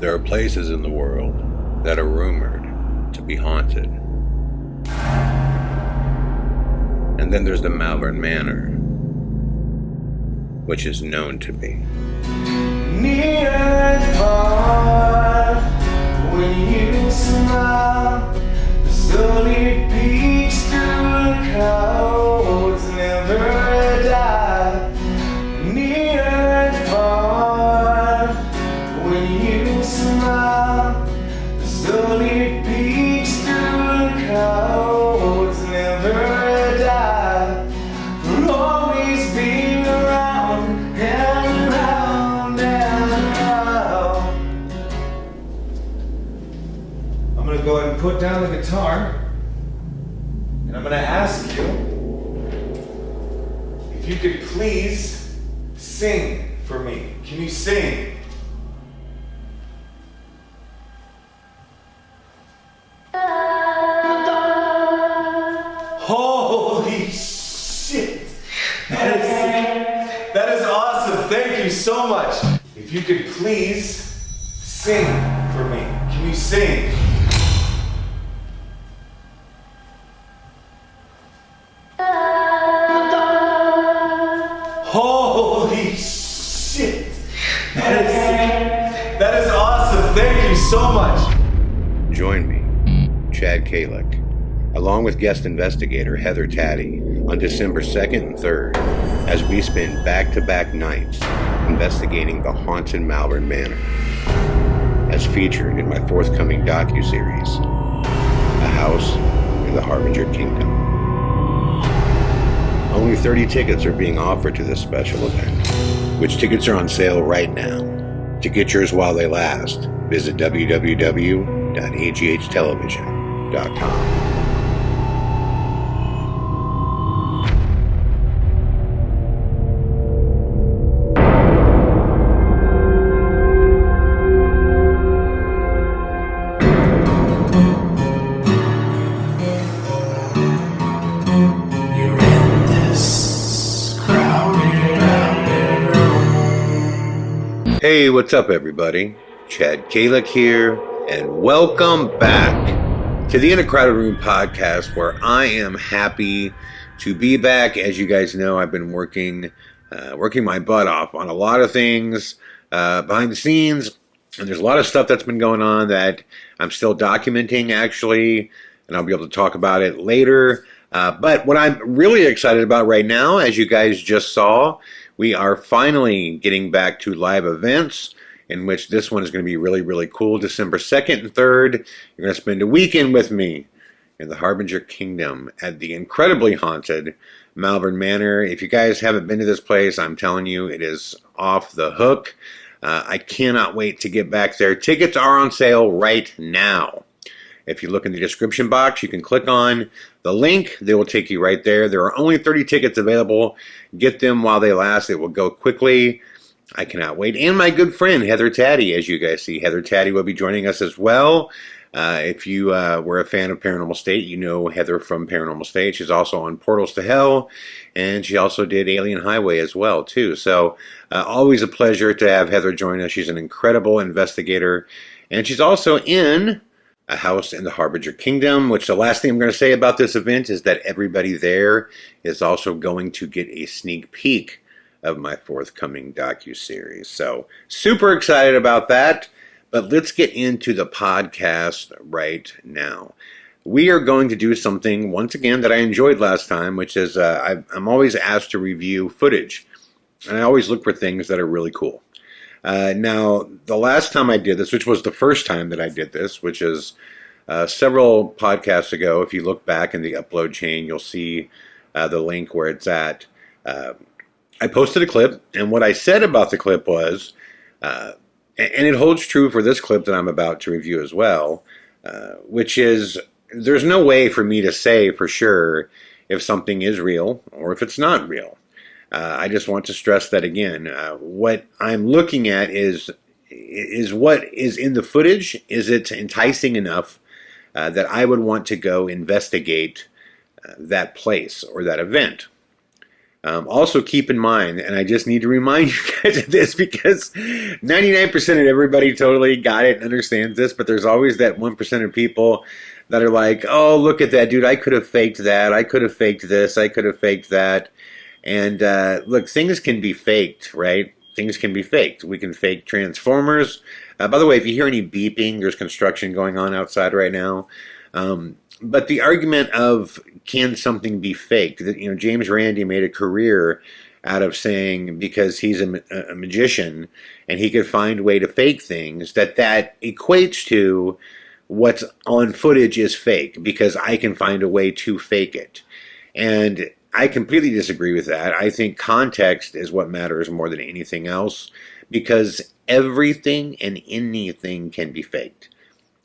There are places in the world that are rumored to be haunted. And then there's the Malvern Manor, which is known to be. Near and far, when you smile, the slowly peeks through the clouds, never die. Near and far, when you smile, the slowly peeks through the clouds, never die. For always being around and around and around. I'm gonna go ahead and put down the guitar, and I'm gonna ask you if you could please sing for me. Can you sing? Holy shit! That is awesome. Thank you so much. If you could please sing for me. Can you sing? Holy shit! That is awesome. Thank you so much. Join me, Chad Calek, along with guest investigator Heather Taddy, on December 2nd and 3rd, as we spend back-to-back nights investigating the haunted Malvern Manor, as featured in my forthcoming docuseries, A House in the Harbinger Kingdom. Only 30 tickets are being offered to this special event, which tickets are on sale right now. To get yours while they last, visit www.aghtelevision.com. Hey, what's up everybody? Chad Calek here, and welcome back to the In a Crowded Room podcast, where I am happy to be back. As you guys know, I've been working my butt off on a lot of things behind the scenes, and there's a lot of stuff that's been going on that I'm still documenting actually, and I'll be able to talk about it later. But what I'm really excited about right now, as you guys just saw, we are finally getting back to live events, in which this one is going to be really, really cool. December 2nd and 3rd, you're going to spend a weekend with me in the Harbinger Kingdom at the incredibly haunted Malvern Manor. If you guys haven't been to this place, I'm telling you, it is off the hook. I cannot wait to get back there. Tickets are on sale right now. If you look in the description box, you can click on the link. They will take you right there. There are only 30 tickets available. Get them while they last. It will go quickly. I cannot wait. And my good friend, Heather Taddy, as you guys see. Heather Taddy will be joining us as well. If you were a fan of Paranormal State, you know Heather from Paranormal State. She's also on Portals to Hell, and she also did Alien Highway as well, too. So always a pleasure to have Heather join us. She's an incredible investigator, and she's also in A House in the Harbinger Kingdom, which the last thing I'm going to say about this event is that everybody there is also going to get a sneak peek of my forthcoming docuseries. So super excited about that, but let's get into the podcast right now. We are going to do something, once again, that I enjoyed last time, which is I'm always asked to review footage, and I always look for things that are really cool. Now, the last time I did this, which was the first time that I did this, which is several podcasts ago, if you look back in the upload chain, you'll see the link where it's at. I posted a clip, and what I said about the clip was, and it holds true for this clip that I'm about to review as well, which is, there's no way for me to say for sure if something is real or if it's not real. I just want to stress that again. What I'm looking at is what is in the footage. Is it enticing enough that I would want to go investigate that place or that event? Also, keep in mind, and I just need to remind you guys of this because 99% of everybody totally got it and understands this, but there's always that 1% of people that are like, oh, look at that, dude, I could have faked that, I could have faked this, I could have faked that. And look, things can be faked, right? Things can be faked. We can fake transformers. By the way, if you hear any beeping, there's construction going on outside right now. But the argument of can something be faked? James Randi made a career out of saying because he's a magician and he could find a way to fake things that equates to what's on footage is fake because I can find a way to fake it. And I completely disagree with that. I think context is what matters more than anything else because everything and anything can be faked.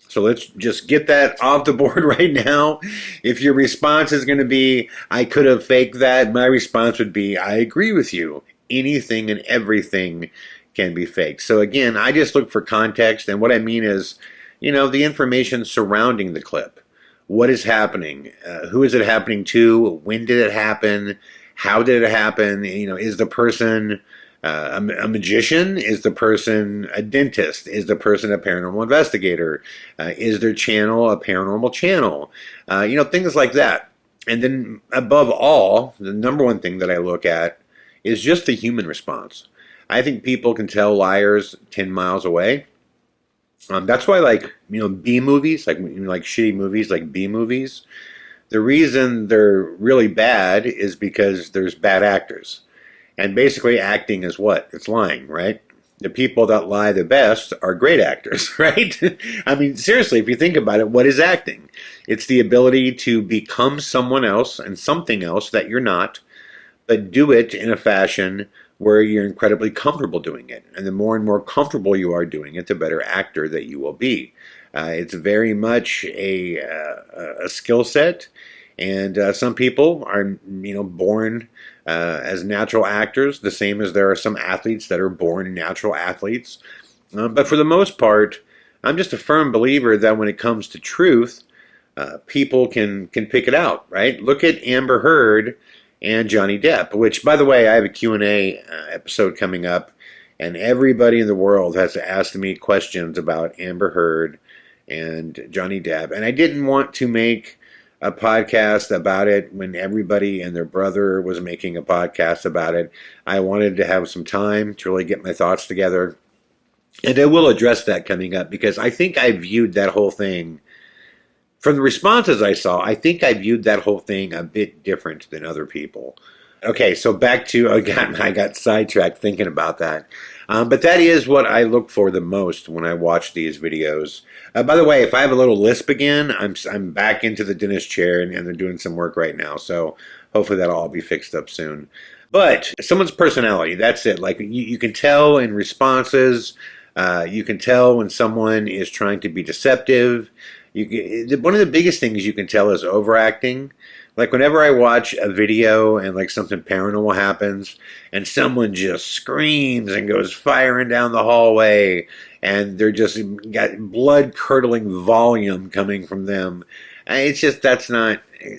So let's just get that off the board right now. If your response is going to be, I could have faked that, my response would be, I agree with you. Anything and everything can be faked. So again, I just look for context, and what I mean is, the information surrounding the clip. What is happening? Who is it happening to? When did it happen? How did it happen? Is the person a magician? Is the person a dentist? Is the person a paranormal investigator? Is their channel a paranormal channel? Things like that. And then above all, the number one thing that I look at is just the human response. I think people can tell liars 10 miles away. That's why, B movies, like shitty movies, like B movies, the reason they're really bad is because there's bad actors. And basically acting is what? It's lying, right? The people that lie the best are great actors, right? I mean, seriously, if you think about it, what is acting? It's the ability to become someone else and something else that you're not, but do it in a fashion where you're incredibly comfortable doing it. And the more and more comfortable you are doing it, the better actor that you will be. It's very much a skill set. And some people are, born as natural actors, the same as there are some athletes that are born natural athletes. But for the most part, I'm just a firm believer that when it comes to truth, people can pick it out, right? Look at Amber Heard and Johnny Depp, which, by the way, I have a Q&A episode coming up, and everybody in the world has asked me questions about Amber Heard and Johnny Depp. And I didn't want to make a podcast about it when everybody and their brother was making a podcast about it. I wanted to have some time to really get my thoughts together. And I will address that coming up because I think I viewed that whole thing, from the responses I saw, I think I viewed that whole thing a bit different than other people. Okay, so back to, I got sidetracked thinking about that. But that is what I look for the most when I watch these videos. By the way, if I have a little lisp again, I'm back into the dentist chair and they're doing some work right now. So hopefully that'll all be fixed up soon. But someone's personality, that's it. Like you can tell in responses, you can tell when someone is trying to be deceptive. One of the biggest things you can tell is overacting. Like whenever I watch a video and like something paranormal happens and someone just screams and goes firing down the hallway and they're just got blood curdling volume coming from them. It's just,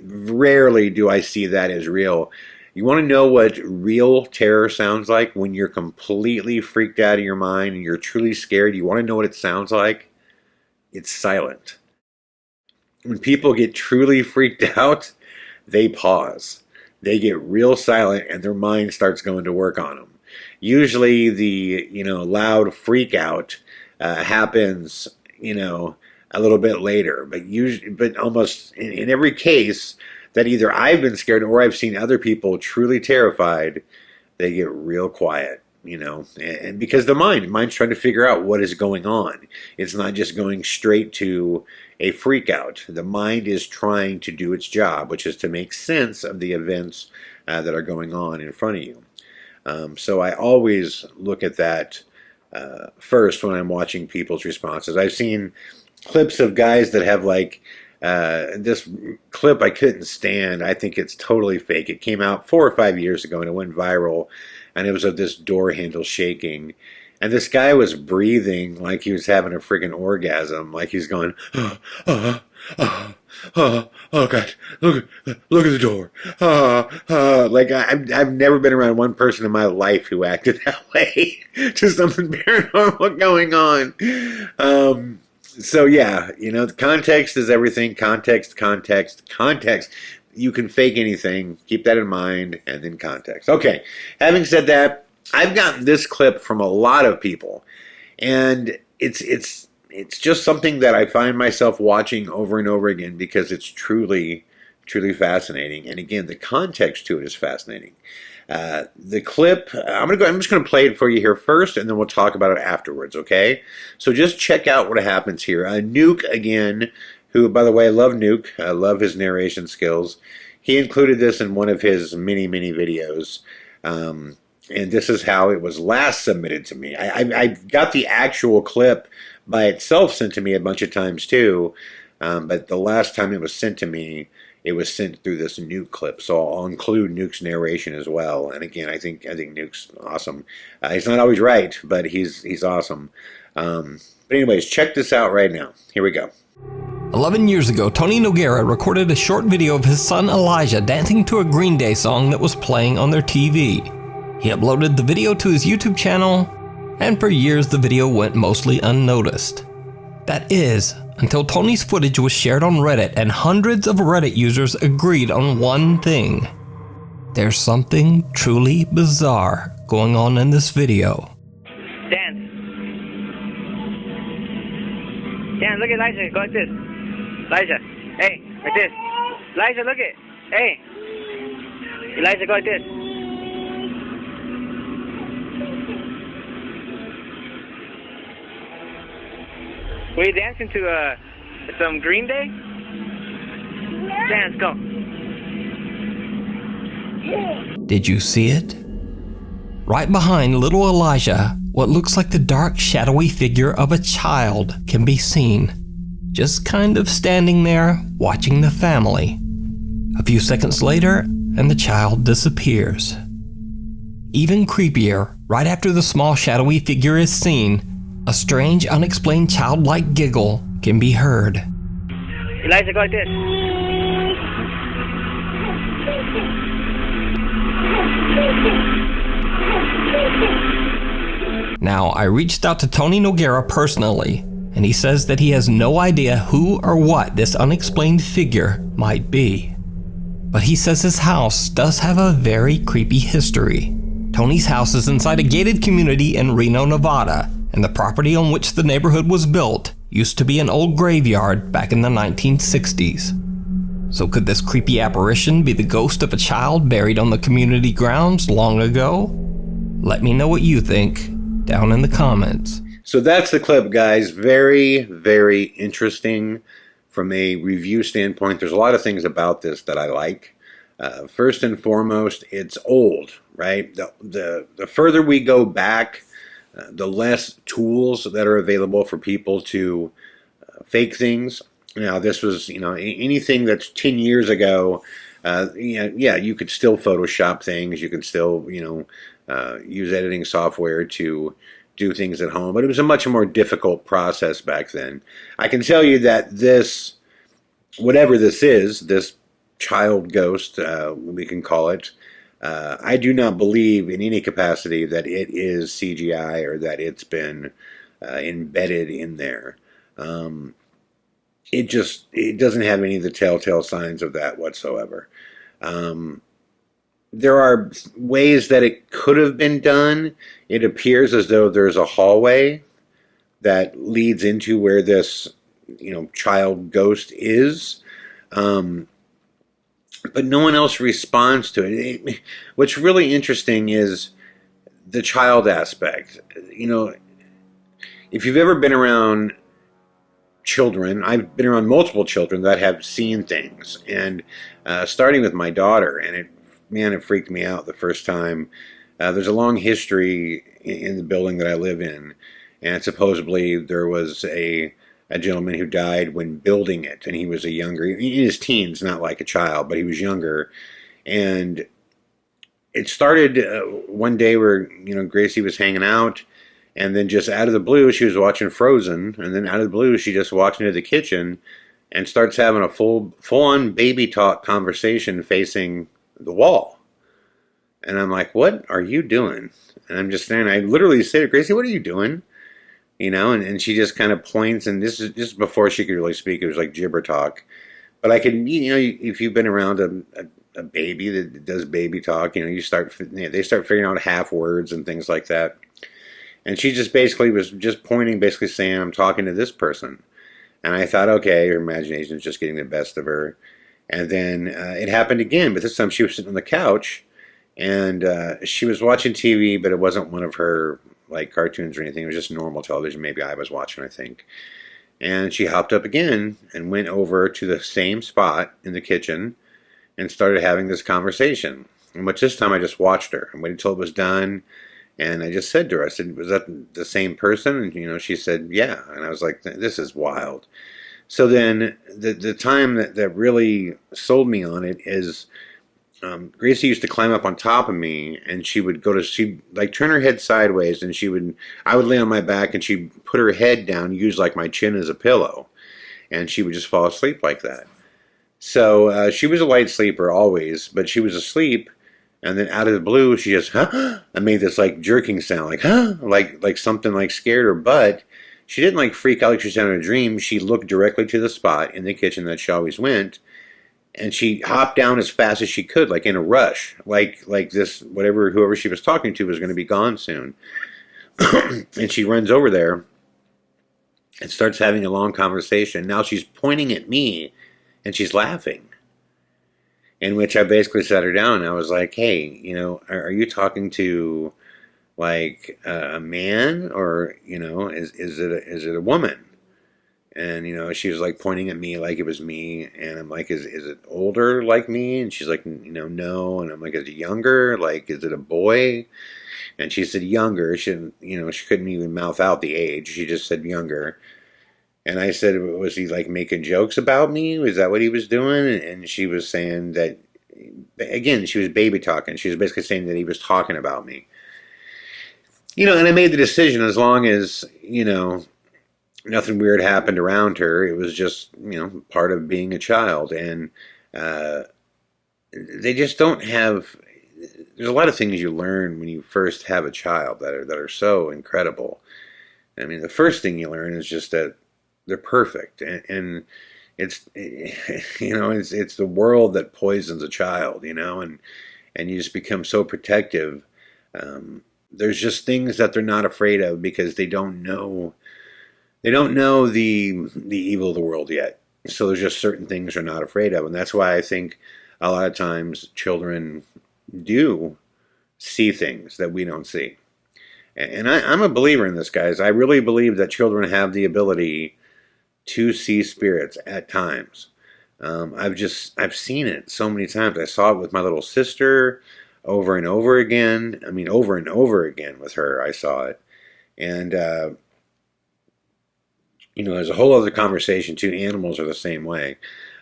rarely do I see that as real. You want to know what real terror sounds like when you're completely freaked out of your mind and you're truly scared? You want to know what it sounds like? It's silent. When people get truly freaked out, they pause. They get real silent and their mind starts going to work on them. Usually the, loud freak out happens, a little bit later, but almost in every case that either I've been scared or I've seen other people truly terrified, they get real quiet. And because the mind's trying to figure out what is going on. It's not just going straight to a freak out. The mind is trying to do its job, which is to make sense of the events that are going on in front of you. So I always look at that first when I'm watching people's responses. I've seen clips of guys that have this clip I couldn't stand. I think it's totally fake. It came out 4 or 5 years ago and it went viral. And it was of this door handle shaking. And this guy was breathing like he was having a friggin' orgasm. Like he was going, oh God, look at the door. Like I've never been around one person in my life who acted that way to something paranormal going on. So yeah, context is everything. Context. You can fake anything. Keep that in mind, and then context. Okay. Having said that, I've gotten this clip from a lot of people, and it's just something that I find myself watching over and over again because it's truly fascinating. And again, the context to it is fascinating. The clip, I'm just going to play it for you here first, and then we'll talk about it afterwards, okay? So just check out what happens here. Nuke, again, who, by the way, I love Nuke. I love his narration skills. He included this in one of his many videos. And this is how it was last submitted to me. I got the actual clip by itself sent to me a bunch of times too, but the last time it was sent to me, it was sent through this Nuke clip. So I'll include Nuke's narration as well. And again, I think Nuke's awesome. He's not always right, but he's awesome. But anyways, check this out right now. Here we go. 11 years ago, Tony Noguera recorded a short video of his son Elijah dancing to a Green Day song that was playing on their TV. He uploaded the video to his YouTube channel, and for years the video went mostly unnoticed. That is, until Tony's footage was shared on Reddit and hundreds of Reddit users agreed on one thing. There's something truly bizarre going on in this video. Dance. Dan, look at Elijah. Go like this. Elijah. Hey, like this. Elijah, look it. Hey. Elijah, go like this. Were you dancing to some Green Day? Dance, go. Did you see it? Right behind little Elijah, what looks like the dark, shadowy figure of a child can be seen, just kind of standing there, watching the family. A few seconds later, and the child disappears. Even creepier, right after the small, shadowy figure is seen, a strange, unexplained childlike giggle can be heard. Elijah, go like this. Now, I reached out to Tony Noguera personally, and he says that he has no idea who or what this unexplained figure might be. But he says his house does have a very creepy history. Tony's house is inside a gated community in Reno, Nevada, and the property on which the neighborhood was built used to be an old graveyard back in the 1960s. So could this creepy apparition be the ghost of a child buried on the community grounds long ago? Let me know what you think down in the comments. So that's the clip, guys. Very interesting from a review standpoint. There's a lot of things about this that I like. First and foremost, it's old, right? The further we go back, the less tools that are available for people to fake things. Now, this was, anything that's 10 years ago, you could still Photoshop things. You could still, use editing software to do things at home. But it was a much more difficult process back then. I can tell you that this, whatever this is, this child ghost, we can call it, I do not believe in any capacity that it is CGI or that it's been embedded in there. It doesn't have any of the telltale signs of that whatsoever. There are ways that it could have been done. It appears as though there's a hallway that leads into where this, child ghost is. But no one else responds to it. What's really interesting is the child aspect. If you've ever been around children, I've been around multiple children that have seen things, and starting with my daughter, and it freaked me out the first time. There's a long history in the building that I live in, and supposedly there was a gentleman who died when building it, and he was in his teens, not like a child, but he was younger. And it started one day where, Gracie was hanging out, and then just out of the blue, she was watching Frozen, and then out of the blue, she just walked into the kitchen, and starts having a full-on baby talk conversation facing the wall. And I'm like, what are you doing? And I'm just standing. I literally say to Gracie, what are you doing? And she just kind of points, and this is just before she could really speak. It was like gibber talk. But I can, if you've been around a baby that does baby talk, they start figuring out half words and things like that. And she just basically was just pointing, basically saying, I'm talking to this person. And I thought, okay, her imagination is just getting the best of her. And then it happened again, but this time she was sitting on the couch, and she was watching TV, but it wasn't one of her like cartoons or anything. It was just normal television. Maybe I was watching, I think. And she hopped up again and went over to the same spot in the kitchen and started having this conversation. And but this time I just watched her. I waited until it was done. And I just said to her, I said, was that the same person? And, she said, yeah. And I was like, this is wild. So then the time that really sold me on it is Gracie used to climb up on top of me, and she'd like turn her head sideways, and I would lay on my back, and she'd put her head down, use like my chin as a pillow, and she would just fall asleep like that. So she was a light sleeper always, but she was asleep, and then out of the blue, she just, huh? I made this like jerking sound, like, huh? Like something like scared her, but she didn't like freak out like she was having a dream. She looked directly to the spot in the kitchen that she always went, and she hopped down as fast as she could, like in a rush, like this, whoever she was talking to was going to be gone soon. And she runs over there and starts having a long conversation. Now she's pointing at me, and she's laughing. In which I basically sat her down, and I was like, hey, are you talking to like a man, or is it a woman? And she was like pointing at me like it was me, and I'm like, is it older like me? And she's like, no. And I'm like, is it younger? Like, is it a boy? And she said younger. She couldn't even mouth out the age. She just said younger. And I said, was he like making jokes about me? Was that what he was doing? And she was saying that, again, she was baby talking. She was basically saying that he was talking about me. And I made the decision, as long as, nothing weird happened around her. It was just, part of being a child. And they just don't have, there's a lot of things you learn when you first have a child that are so incredible. I mean, the first thing you learn is just that they're perfect. And it's, it's the world that poisons a child, and you just become so protective. There's just things that they're not afraid of because they don't know the evil of the world yet. So there's just certain things they're not afraid of. And that's why I think a lot of times children do see things that we don't see. And I'm a believer in this, guys. I really believe that children have the ability to see spirits at times. I've seen it so many times. I saw it with my little sister over and over again. I mean, over and over again with her, I saw it. And, there's a whole other conversation too. Animals are the same way.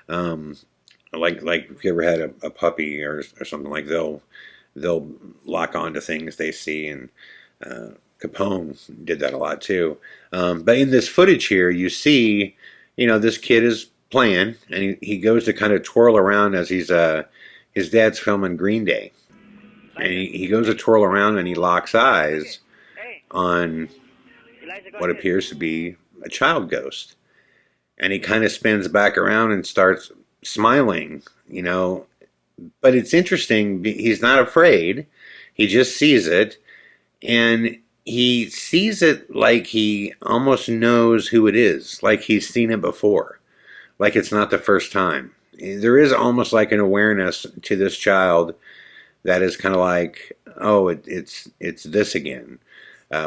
Like if you ever had a puppy or something, like they'll lock onto things they see, and Capone did that a lot too. But in this footage here, you see, this kid is playing, and he goes to kind of twirl around as his dad's filming Green Day, and he goes to twirl around, and he locks eyes on what appears to be a child ghost, and he kind of spins back around and starts smiling, but it's interesting. He's not afraid. He just sees it, and he sees it like he almost knows who it is, like he's seen it before, like it's not the first time. There is almost like an awareness to this child that is kind of like, oh, it's this again.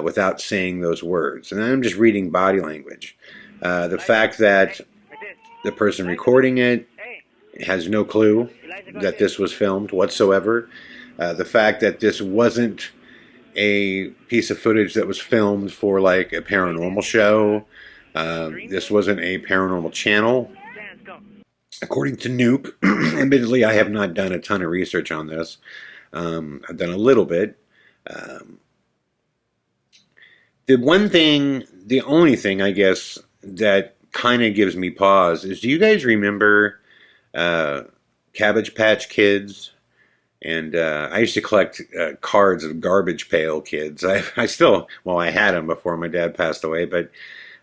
Without saying those words. And I'm just reading body language. The fact that the person recording it has no clue that this was filmed whatsoever. The fact that this wasn't a piece of footage that was filmed for like a paranormal show. This wasn't a paranormal channel. According to Noop, admittedly, I have not done a ton of research on this. I've done a little bit. The only thing, I guess, that kind of gives me pause is, do you guys remember Cabbage Patch Kids? And I used to collect cards of Garbage Pail Kids. I still, well, I had them before my dad passed away, but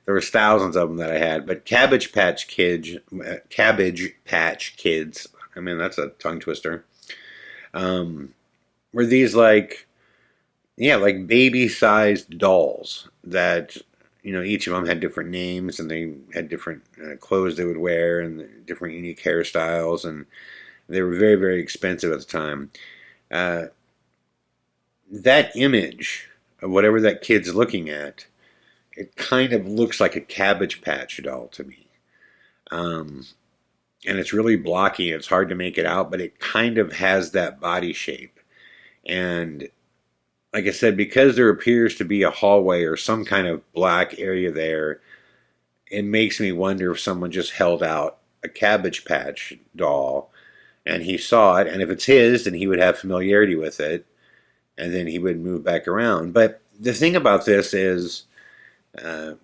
there was thousands of them that I had. But Cabbage Patch Kids, I mean, that's a tongue twister. Were these like baby-sized dolls that, each of them had different names, and they had different clothes they would wear and different unique hairstyles, and they were very, very expensive at the time. That image of whatever that kid's looking at, it kind of looks like a Cabbage Patch doll to me. And it's really blocky. It's hard to make it out, but it kind of has that body shape. And like I said, because there appears to be a hallway or some kind of black area there, it makes me wonder if someone just held out a Cabbage Patch doll and he saw it, and if it's his, then he would have familiarity with it, and then he would move back around. But the thing about this is, the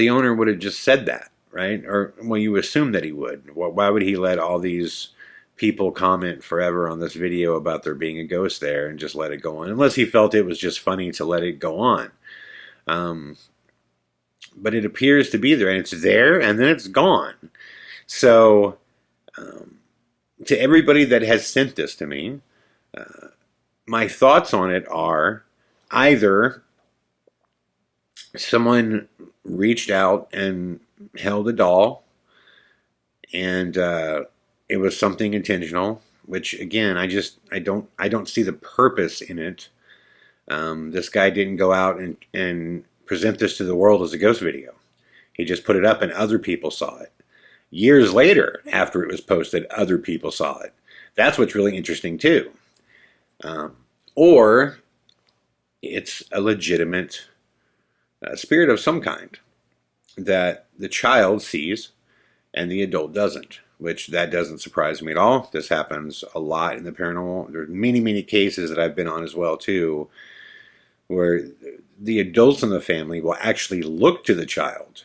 owner would have just said that, right? Or, well, you assume that he would. Why would he let all these people comment forever on this video about there being a ghost there and just let it go on? Unless he felt it was just funny to let it go on. But it appears to be there, and it's there, and then it's gone. So, to everybody that has sent this to me, my thoughts on it are either someone reached out and held a doll, and it was something intentional, which again, I don't see the purpose in it. This guy didn't go out and present this to the world as a ghost video. He just put it up and other people saw it. Years later, after it was posted, other people saw it. That's what's really interesting too. Or it's a legitimate spirit of some kind that the child sees and the adult doesn't, which that doesn't surprise me at all. This happens a lot in the paranormal. There's many, many cases that I've been on as well too, where the adults in the family will actually look to the child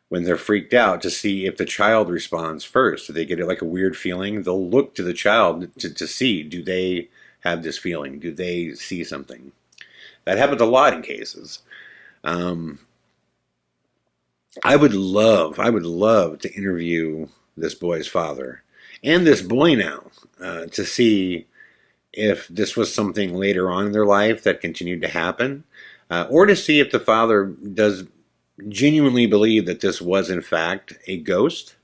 when they're freaked out to see if the child responds first. So they get like a weird feeling. They'll look to the child to see, do they have this feeling? Do they see something? That happens a lot in cases. I would love to interview this boy's father and this boy now to see if this was something later on in their life that continued to happen, or to see if the father does genuinely believe that this was in fact a ghost.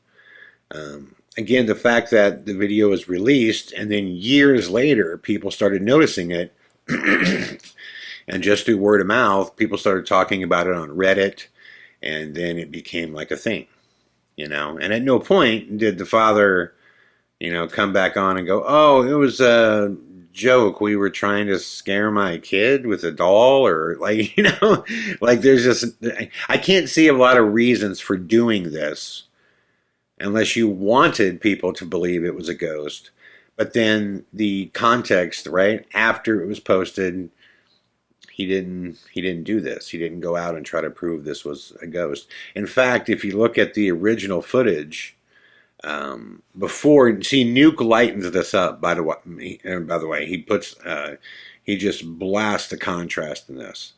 Again, the fact that the video was released and then years later people started noticing it and just through word of mouth people started talking about it on Reddit, and then it became like a thing, and at no point did the father come back on and go, oh, it was a joke, we were trying to scare my kid with a doll, or like there's just, I can't see a lot of reasons for doing this unless you wanted people to believe it was a ghost. But then the context, right after it was posted, he didn't do this. He didn't go out and try to prove this was a ghost. In fact, if you look at the original footage, before, see, Nuke lightens this up, by the way, he just blasts the contrast in this,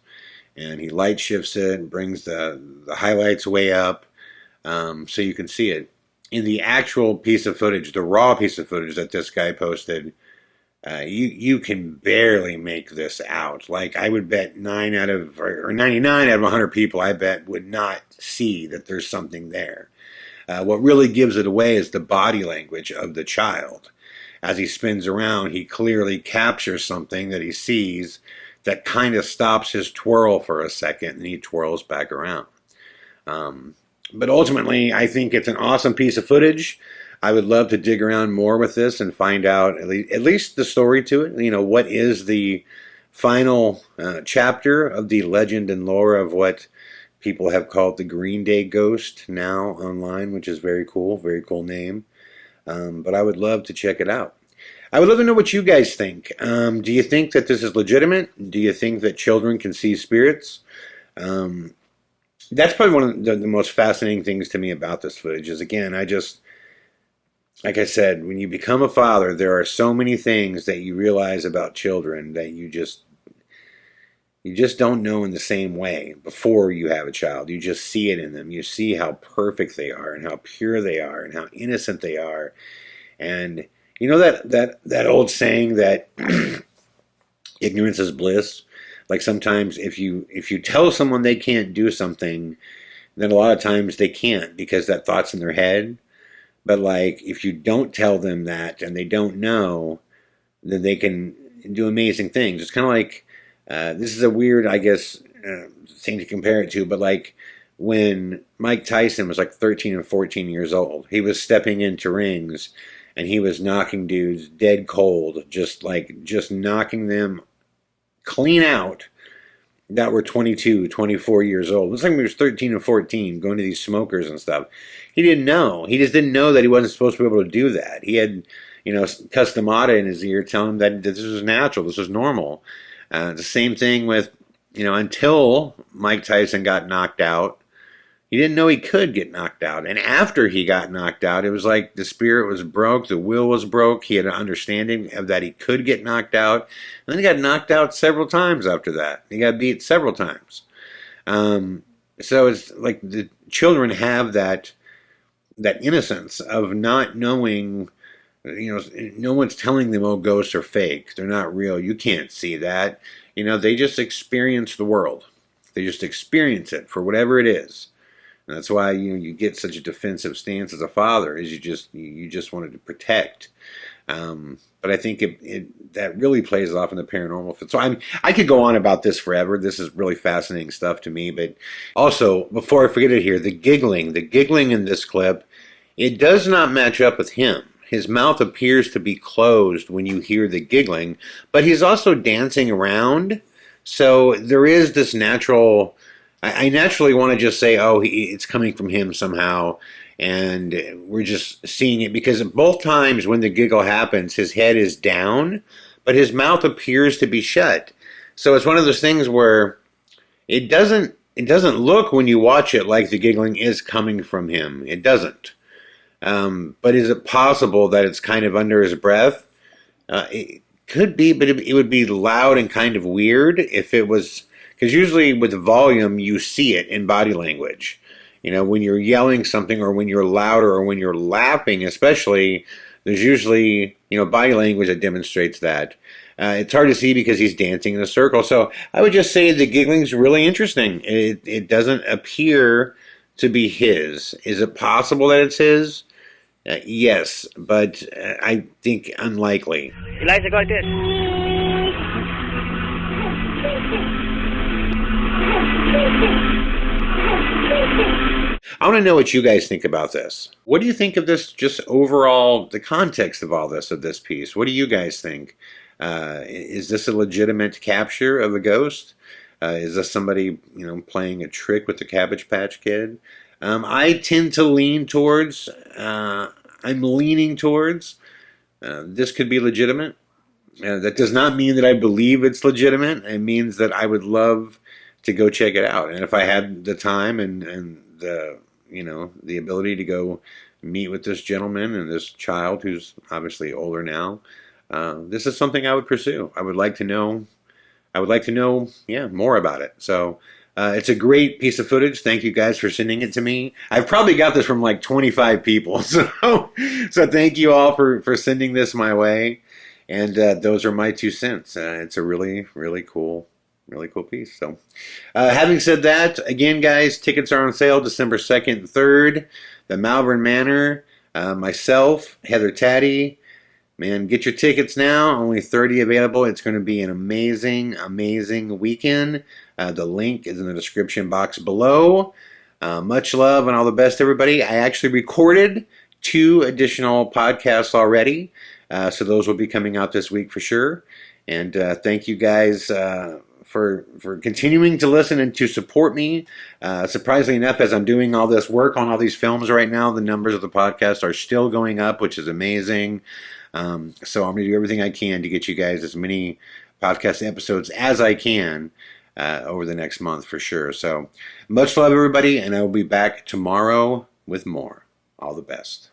and he light shifts it and brings the highlights way up, so you can see it. In the actual piece of footage, the raw piece of footage that this guy posted, you can barely make this out. Like, I would bet 99 out of 100 people, I bet, would not see that there's something there. What really gives it away is the body language of the child. As he spins around, he clearly captures something that he sees that kind of stops his twirl for a second, and he twirls back around. But ultimately, I think it's an awesome piece of footage. I would love to dig around more with this and find out at least the story to it. What is the final chapter of the legend and lore of what people have called the Green Day Ghost now online, which is very cool name. But I would love to check it out. I would love to know what you guys think. Do you think that this is legitimate? Do you think that children can see spirits? that's probably one of the most fascinating things to me about this footage is, again, like I said, when you become a father, there are so many things that you realize about children that you just don't know in the same way before you have a child. You just see it in them. You see how perfect they are and how pure they are and how innocent they are. And you know that old saying that ignorance is bliss? Like sometimes if you tell someone they can't do something, then a lot of times they can't because that thought's in their head. But like if you don't tell them that and they don't know, then they can do amazing things. It's kind of like, this is a weird, I guess, thing to compare it to, but like when Mike Tyson was like 13 and 14 years old, he was stepping into rings and he was knocking dudes dead cold, just knocking them clean out that were 22, 24 years old. It was like when he was 13 and 14 going to these smokers and stuff. He didn't know. He just didn't know that he wasn't supposed to be able to do that. He had, Customata in his ear telling him that this was natural, this was normal. The same thing with, until Mike Tyson got knocked out, he didn't know he could get knocked out. And after he got knocked out, it was like the spirit was broke, the will was broke. He had an understanding of that he could get knocked out. And then he got knocked out several times after that. He got beat several times. So it's like the children have that innocence of not knowing. No one's telling them, oh, ghosts are fake. They're not real. You can't see that. They just experience the world. They just experience it for whatever it is. And that's why you get such a defensive stance as a father, is you just wanted to protect. But I think that really plays off in the paranormal. So I could go on about this forever. This is really fascinating stuff to me. But also, before I forget it here, the giggling in this clip, it does not match up with him. His mouth appears to be closed when you hear the giggling, but he's also dancing around. So there is this natural, I naturally want to just say, oh, it's coming from him somehow. And we're just seeing it because both times when the giggle happens, his head is down, but his mouth appears to be shut. So it's one of those things where it doesn't look when you watch it like the giggling is coming from him. It doesn't. But is it possible that it's kind of under his breath? It could be, but it would be loud and kind of weird if it was, because usually with volume, you see it in body language. When you're yelling something or when you're louder or when you're laughing, especially, there's usually, body language that demonstrates that. It's hard to see because he's dancing in a circle. So I would just say the giggling's really interesting. It doesn't appear to be his. Is it possible that it's his? Yes, but I think unlikely. Elijah, go like this. I want to know what you guys think about this. What do you think of this, just overall, the context of all this, of this piece? What do you guys think? Is this a legitimate capture of a ghost? Is this somebody, playing a trick with the Cabbage Patch Kid? I tend to lean towards, this could be legitimate. That does not mean that I believe it's legitimate. It means that I would love to go check it out. And if I had the time and the, the ability to go meet with this gentleman and this child who's obviously older now, this is something I would pursue. I would like to know, more about it. So, it's a great piece of footage. Thank you guys for sending it to me. I've probably got this from like 25 people. So thank you all for sending this my way. And those are my 2 cents. It's a really, really cool piece. So having said that, again, guys, tickets are on sale December 2nd and 3rd. The Malvern Manor, myself, Heather Taddy. Man, get your tickets now. Only 30 available. It's going to be an amazing, amazing weekend. The link is in the description box below. Much love and all the best, everybody. I actually recorded 2 additional podcasts already, so those will be coming out this week for sure. And thank you guys for continuing to listen and to support me. Surprisingly enough, as I'm doing all this work on all these films right now, the numbers of the podcast are still going up, which is amazing. So I'm going to do everything I can to get you guys as many podcast episodes as I can. over the next month for sure. So much love, everybody, and I will be back tomorrow with more. All the best.